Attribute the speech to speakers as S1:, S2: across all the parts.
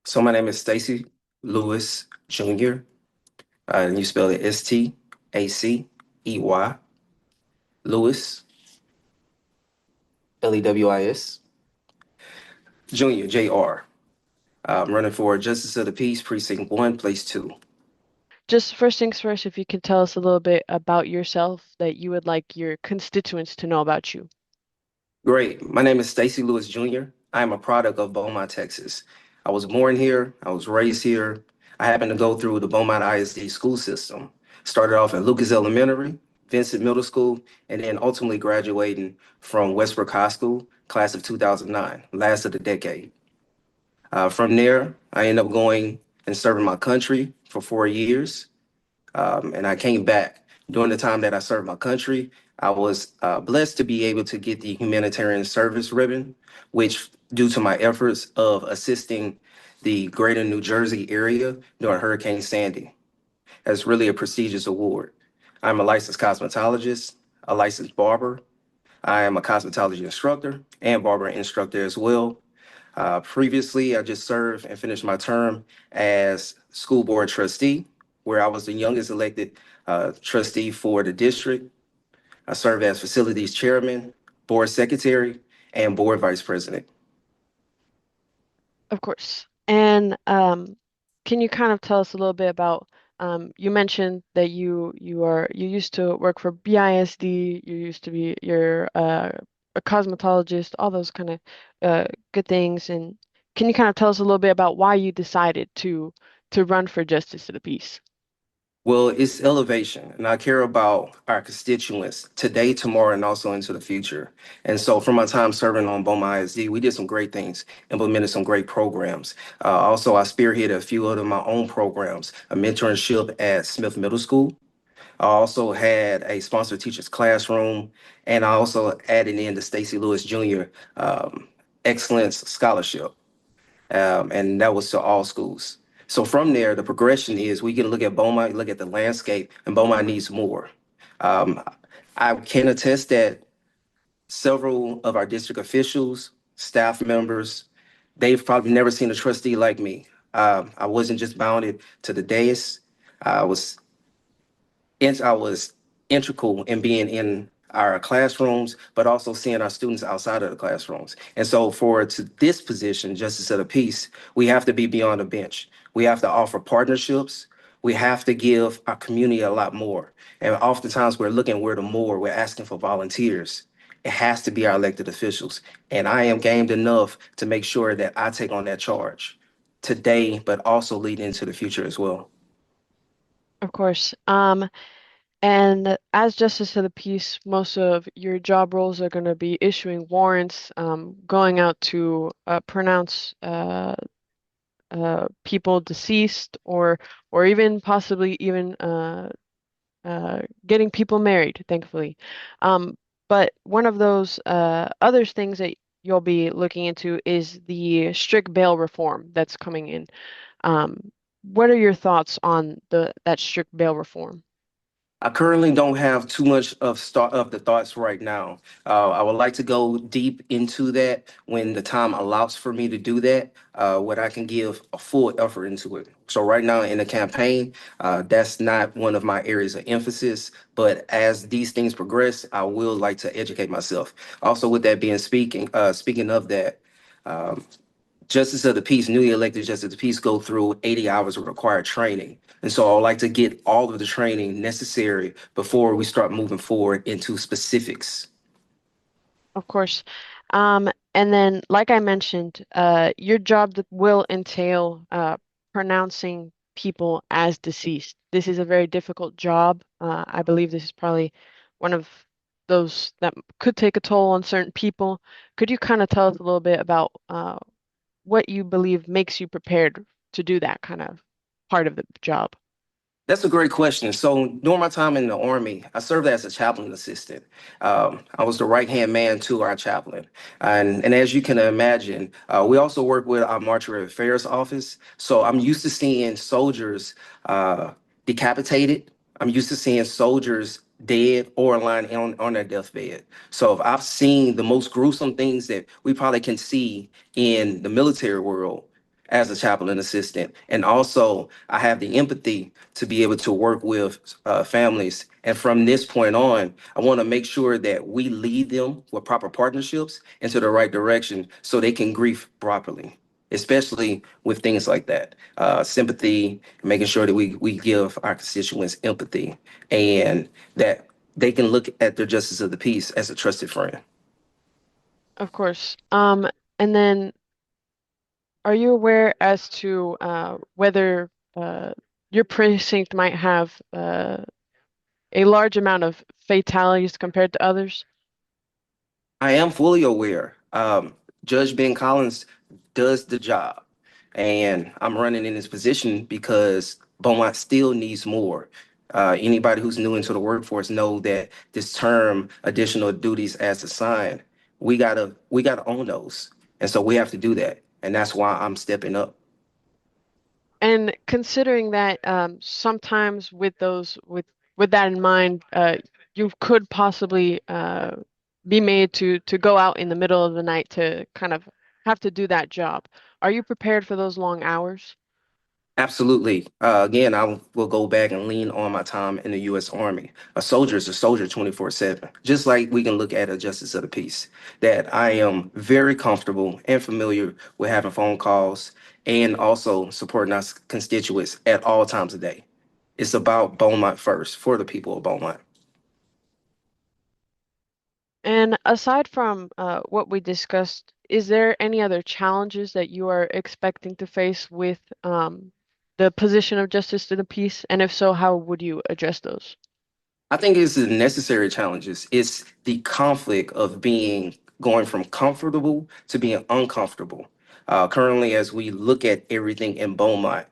S1: So my name is Stacey Lewis Jr. And you spell it Stacey Lewis Lewis Jr. Jr. I'm running for Justice of the Peace, Precinct 1, Place 2.
S2: Just first things first, if you could tell us a little bit about yourself that you would like your constituents to know about you.
S1: Great. My name is Stacey Lewis Jr. I am a product of Beaumont, Texas. I was born here. I was raised here. I happened to go through the Beaumont ISD school system. Started off at Lucas Elementary, Vincent Middle School, and then ultimately graduating from Westbrook High School, class of 2009, last of the decade. From there, I ended up going and serving my country for 4 years. And I came back. During the time that I served my country, I was blessed to be able to get the humanitarian service ribbon, which, due to my efforts of assisting the greater New Jersey area during Hurricane Sandy, that's really a prestigious award. I'm a licensed cosmetologist, a licensed barber. I am a cosmetology instructor and barber instructor as well. Previously, I just served and finished my term as school board trustee, where I was the youngest elected trustee for the district. I served as facilities chairman, board secretary, and board vice president.
S2: Of course. And can you kind of tell us a little bit about you mentioned that you used to work for BISD, you used to be a cosmetologist, all those kind of good things. And can you kind of tell us a little bit about why you decided to run for justice of the peace?
S1: Well, it's elevation, and I care about our constituents today, tomorrow, and also into the future. And so, from my time serving on Beaumont ISD, we did some great things, implemented some great programs. Also, I spearheaded a few of my own programs, a mentorship at Smith Middle School. I also had a sponsored teachers classroom, and I also added in the Stacey Lewis Jr. Excellence Scholarship, and that was to all schools. So from there, the progression is we can look at Beaumont, look at the landscape, and Beaumont needs more. Um, I can attest that several of our district officials, staff members, they've probably never seen a trustee like me. I wasn't just bounded to the dais. I was I was integral in being in our classrooms, but also seeing our students outside of the classrooms. And so for to this position, Justice of the Peace, we have to be beyond the bench. We have to offer partnerships. We have to give our community a lot more. And oftentimes we're looking where the more, we're asking for volunteers. It has to be our elected officials. And I am gamed enough to make sure that I take on that charge today, but also lead into the future as well.
S2: Of course. And as Justice of the Peace, most of your job roles are going to be issuing warrants, going out to pronounce people deceased, or even possibly even getting people married, thankfully. Um, but one of those other things that you'll be looking into is the strict bail reform that's coming in. What are your thoughts on that strict bail reform?
S1: I currently don't have too much of start of the thoughts right now. I would like to go deep into that when the time allows for me to do that, when I can give a full effort into it. So right now in the campaign, that's not one of my areas of emphasis. But as these things progress, I will like to educate myself. Also, with that being speaking of that. um, Justice of the Peace, newly elected Justice of the Peace, go through 80 hours of required training. And so I would like to get all of the training necessary before we start moving forward into specifics.
S2: Of course. And then, like I mentioned, your job will entail pronouncing people as deceased. This is a very difficult job. I believe this is probably one of those that could take a toll on certain people. Could you kind of tell us a little bit about what you believe makes you prepared to do that kind of part of the job?
S1: That's a great question. So during my time in the Army, I served as a chaplain assistant. I was the right-hand man to our chaplain. And as you can imagine, we also work with our Mortuary Affairs office. So I'm used to seeing soldiers decapitated. I'm used to seeing soldiers dead or lying on their deathbed. So if I've seen the most gruesome things that we probably can see in the military world, as a chaplain assistant. And also, I have the empathy to be able to work with families. And from this point on, I want to make sure that we lead them with proper partnerships into the right direction so they can grieve properly, especially with things like that. Sympathy, making sure that we give our constituents empathy and that they can look at their justice of the peace as a trusted friend.
S2: Of course. And then are you aware as to whether your precinct might have a large amount of fatalities compared to others?
S1: I am fully aware. Judge Ben Collins does the job, and I'm running in this position because Beaumont still needs more. Anybody who's new into the workforce know that this term, additional duties as assigned, we gotta own those, and so we have to do that, and that's why I'm stepping up.
S2: And considering that sometimes with with that in mind, you could possibly be made to go out in the middle of the night to kind of have to do that job. Are you prepared for those long hours?
S1: Absolutely. Again, I will go back and lean on my time in the U.S. Army. A soldier is a soldier 24/7. Just like we can look at a justice of the peace, that I am very comfortable and familiar with having phone calls and also supporting our constituents at all times of day. It's about Beaumont first for the people of Beaumont.
S2: And aside from what we discussed, is there any other challenges that you are expecting to face with the position of justice to the peace? And if so, how would you address those?
S1: I think it's the necessary challenges. It's the conflict of being going from comfortable to being uncomfortable. Currently, as we look at everything in Beaumont,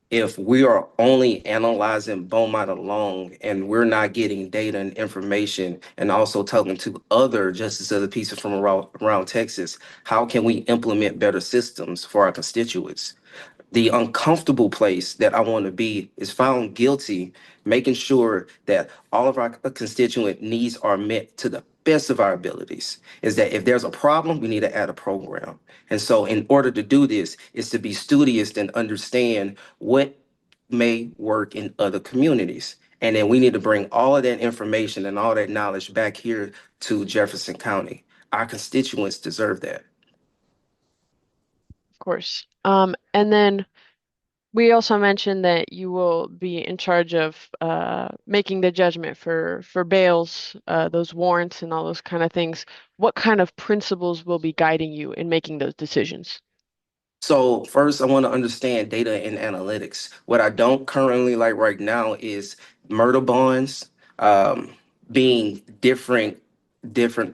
S1: if we are only analyzing Beaumont alone and we're not getting data and information and also talking to other justice of the peace from around Texas, how can we implement better systems for our constituents? The uncomfortable place that I want to be is found guilty, making sure that all of our constituent needs are met to the best of our abilities. Is that if there's a problem, we need to add a program. And so, in order to do this, is to be studious and understand what may work in other communities. And then we need to bring all of that information and all that knowledge back here to Jefferson County. Our constituents deserve that.
S2: Of course. And then we also mentioned that you will be in charge of making the judgment for bails, those warrants, and all those kind of things. What kind of principles will be guiding you in making those decisions?
S1: So first, I want to understand data and analytics. What I don't currently like right now is murder bonds being different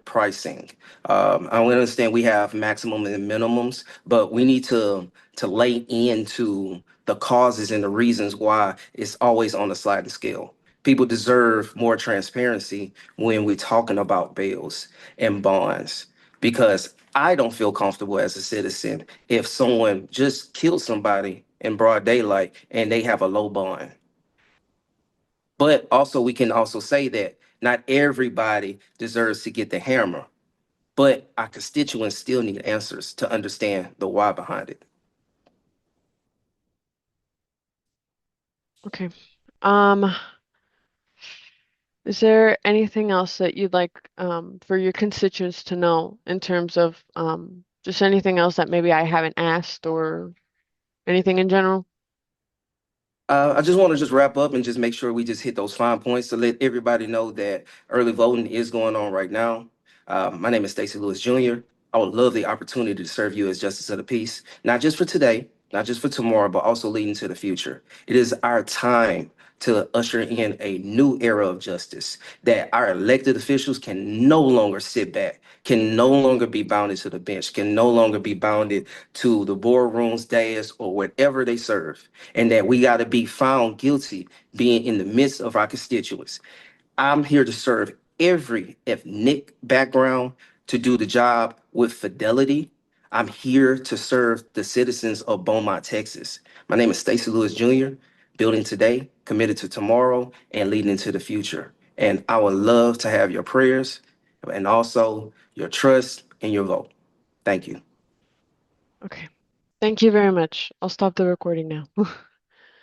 S1: pricing. I understand we have maximum and minimums, but we need to lay into the causes and the reasons why it's always on a sliding scale. People deserve more transparency when we're talking about bails and bonds because I don't feel comfortable as a citizen if someone just killed somebody in broad daylight and they have a low bond. But also, we can also say that not everybody deserves to get the hammer, but our constituents still need answers to understand the why behind it.
S2: Okay. Um, is there anything else that you'd like for your constituents to know in terms of just anything else that maybe I haven't asked or anything in general?
S1: I just want to just wrap up and just make sure we just hit those fine points to let everybody know that early voting is going on right now. My name is Stacey Lewis Jr. I would love the opportunity to serve you as Justice of the Peace, not just for today, not just for tomorrow, but also leading to the future. It is our time to usher in a new era of justice that our elected officials can no longer sit back, can no longer be bounded to the bench, can no longer be bounded to the boardrooms, dais, or whatever they serve, and that we got to be found guilty being in the midst of our constituents. I'm here to serve every ethnic background to do the job with fidelity. I'm here to serve the citizens of Beaumont, Texas. My name is Stacey Lewis Jr., building today, committed to tomorrow, and leading into the future. And I would love to have your prayers and also your trust and your vote. Thank you.
S2: Okay. Thank you very much. I'll stop the recording now.